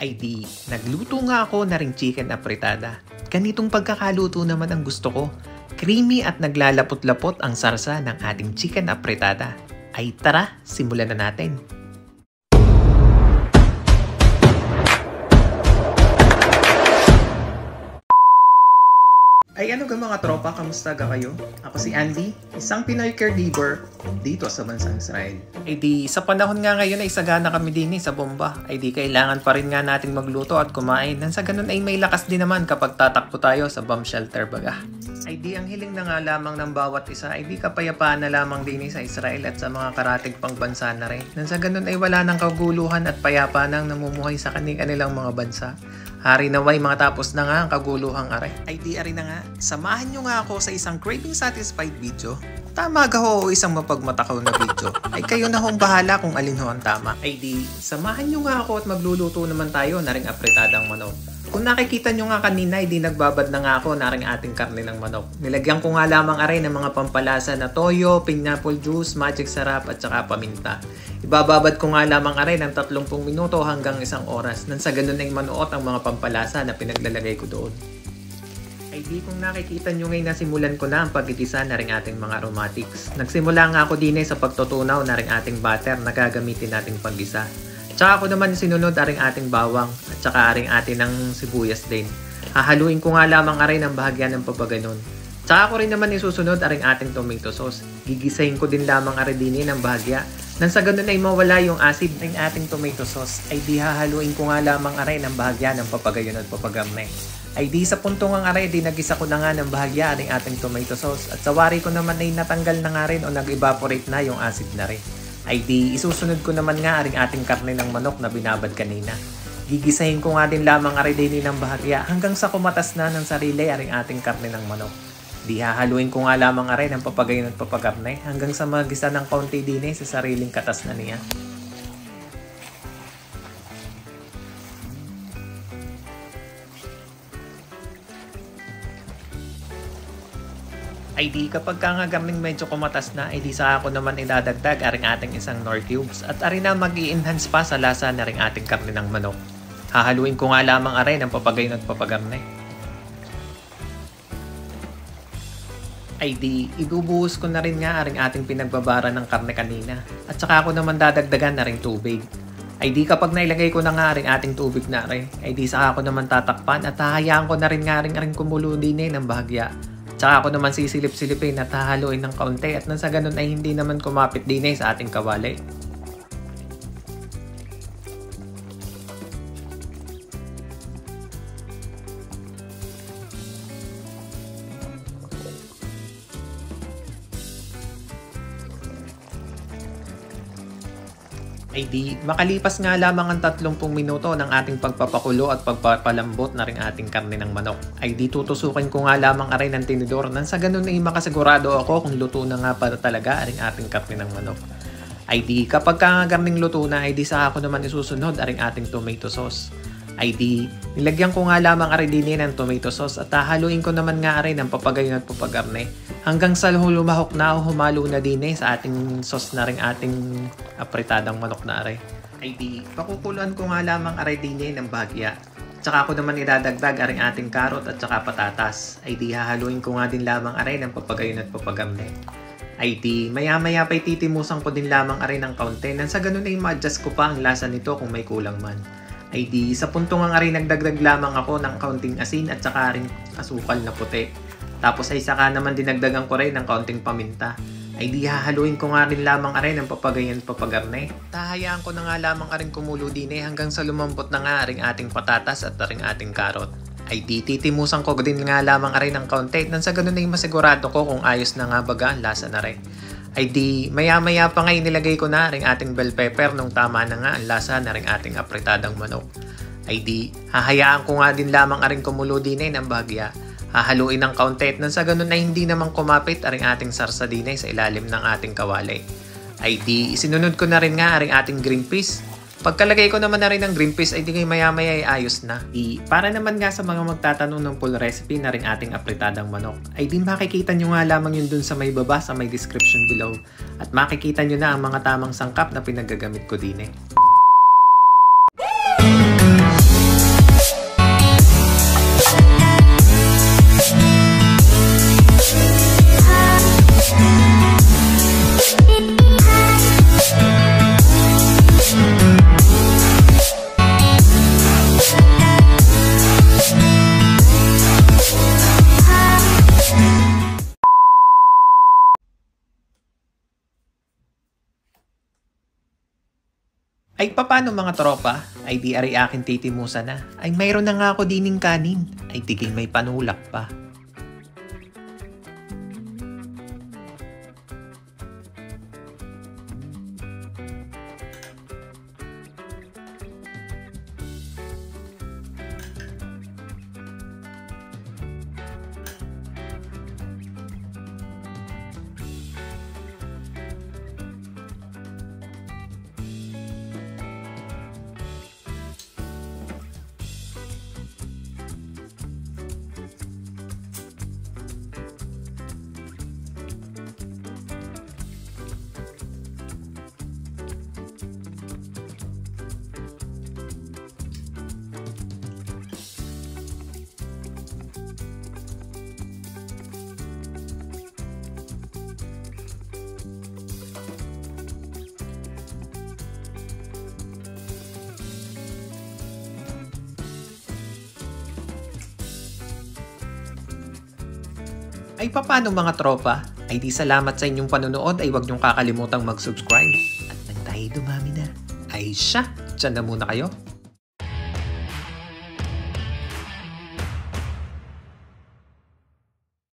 Ay di, nagluto nga ako na ring chicken apretada. Ganitong pagkakaluto naman ang gusto ko. Creamy at naglalapot-lapot ang sarsa ng ating chicken apretada. Ay tara, simulan na natin. Ay ano ga mga tropa, kamusta ga kayo? Ako si Andy, isang Pinoy caregiver dito sa bansang Israel. Ay di, sa panahon nga ngayon ay sagana kami din sa bomba. Ay di, kailangan pa rin nga nating magluto at kumain. Nang sa ganun ay may lakas din naman kapag tatakbo tayo sa bomb shelter baga. Ay di, ang hiling na nga lamang ng bawat isa ay di kapayapaan na lamang din sa Israel at sa mga karatig pang bansa na rin. Nang sa ganun ay wala nang kaguluhan at payapaan ang namumuhay sa kanilang mga bansa. Hari naway mga tapos na nga ang kaguluhang are. Ay di ari na nga, samahan nyo nga ako sa isang craving satisfied video. Tama ga ho o isang mapagmatakaw na video. Ay kayo na hong bahala kung alin ho ang tama. Ay di, samahan nyo nga ako at magluluto naman tayo na ring apretadang manok. Kung nakikita nyo nga kanina, hindi nagbabad na nga ako na ring ating karne ng manok. Nilagyan ko nga lamang aray ng mga pampalasa na toyo, pineapple juice, magic sarap at saka paminta. Ibababad ko nga lamang aray ng 30 minuto hanggang 1 oras. Nang sa ganun ay manuot ang mga pampalasa na pinaglalagay ko doon. Ay di, kung nakikita nyo ngayon na simulan ko na ang pagigisa na ring ating mga aromatics. Nagsimula nga ako din sa pagtutunaw na ring ating butter na gagamitin nating paggisa. Tsaka ako naman sinunod aring ating bawang at tsaka aring atin ng sibuyas din. Hahaluin ko nga lamang aray ng bahagyan ng pabaganon. Tsaka ako rin naman isusunod aring ating tomato sauce. Gigisahin ko din lamang aray din ng bahagya. Nang sa ganun ay mawala yung acid ng ating tomato sauce, ay di hahaluin ko nga lamang aray ng bahagya ng papagayon at papagamne. Ay di sa puntong ang aray, di nagisa ko na nga ng bahagya aring ating tomato sauce. At sa wari ko naman ay natanggal na nga rin o nag-evaporate na yung acid na rin. Ay di, isusunod ko naman nga aring ating karne ng manok na binabad kanina. Gigisahin ko nga din lamang aring din ng bahagya hanggang sa kumatas na ng sarili aring ating karne ng manok. Di hahaluin ko nga lamang aring ng papagayon at papagarne hanggang sa magisa ng kaunti din sa sariling katas na niya. Ay di, kapag nga gaming medyo kumatas na, ay di sa ako naman idadagdag aring ating isang nor cubes at ari na mag-i-enhance pa sa lasa na ring ating karne ng manok. Hahaluin ko nga lamang aray ng papagayon at papagarne. Ay di, ibubuhos ko na rin nga aring ating pinagbabara ng karne kanina at saka ako naman dadagdagan na ring tubig. Ay di, kapag nailagay ko na nga aring ating tubig na aray, ay di saka ako naman tatakpan at hahayaan ko na rin nga aring kumulo din ng bahagya. Tsaka ako naman sisilip-silipin at hahaluin ng kaunti at nang sa ganun ay hindi naman kumapit din sa ating kawali. Ay di, makalipas nga lamang ang 30 minuto ng ating pagpapakulo at pagpapalambot na ring ating karne ng manok. Ay di, tutusukin ko nga lamang aray ng tinidor nang sa ganun ay makasigurado ako kung luto na nga para talaga aring ating karne ng manok. Ay di, kapag nga garning luto na ay di sa ako naman isusunod aring ating tomato sauce. Ay di, nilagyan ko nga lamang aray din ng tomato sauce at hahaluin ko naman nga aray ng papagayon at papagarne hanggang sa lumahok na o humalo na din sa ating sauce na ring ating apretadang manok na aray. Ay di, pakukuluan ko nga lamang aray din ng bahagya. Tsaka ako naman idadagdag aring ating karot at tsaka patatas. Ay di, hahaluin ko nga din lamang aray ng papagayon at papagamne. Ay di, maya-maya pa'y titimusan ko din lamang aray ng kaunti nang sa ganun ay ma-adjust ko pa ang lasa nito kung may kulang man. Ay di, sa puntong ang aray nagdagdag lamang ako ng kaunting asin at saka rin asukal na puti. Tapos ay saka naman dinagdagan ko rin ng kaunting paminta. Ay di, hahaluin ko nga rin lamang aray ng papagayon at papagarne. Tahayaan ko na nga lamang aring kumulo din hanggang sa lumambot na nga aring ating patatas at aring ating karot. Ay di, titimusan ko din nga lamang aray ng kaunti nang sa ganun ay masigurado ko kung ayos na nga baga ang lasa na rin. Ay di, maya-maya pa nga nilagay ko na ring ating bell pepper nung tama na nga ang lasa na ring ating apretadang manok. Ay di, hahayaan ko nga din lamang aring kumulo din ng bahagya. Hahaluin ng kaunti nang sa ganun ay hindi naman kumapit aring ating sarsa din sa ilalim ng ating kawali. Ay di, isinunod ko na rin nga aring ating green peas. Pagkalagay ko naman na rin ng green peas ay di maya-maya ay ayos na. Para naman nga sa mga magtatanong ng full recipe na rin ating apretadang manok, ay di makikita nyo nga lamang yun dun sa may baba sa may description below. At makikita nyo na ang mga tamang sangkap na pinagagamit ko din paano mga tropa? Ay di ari akin titimusa na. Ay mayroon na nga ako dining kanin. Ay tigil may panulak pa. Ay paano mga tropa? Ay di salamat sa inyong panonood ay huwag niyong kakalimutang mag-subscribe. At nang tayo dumami na, ay siya, dyan na muna kayo.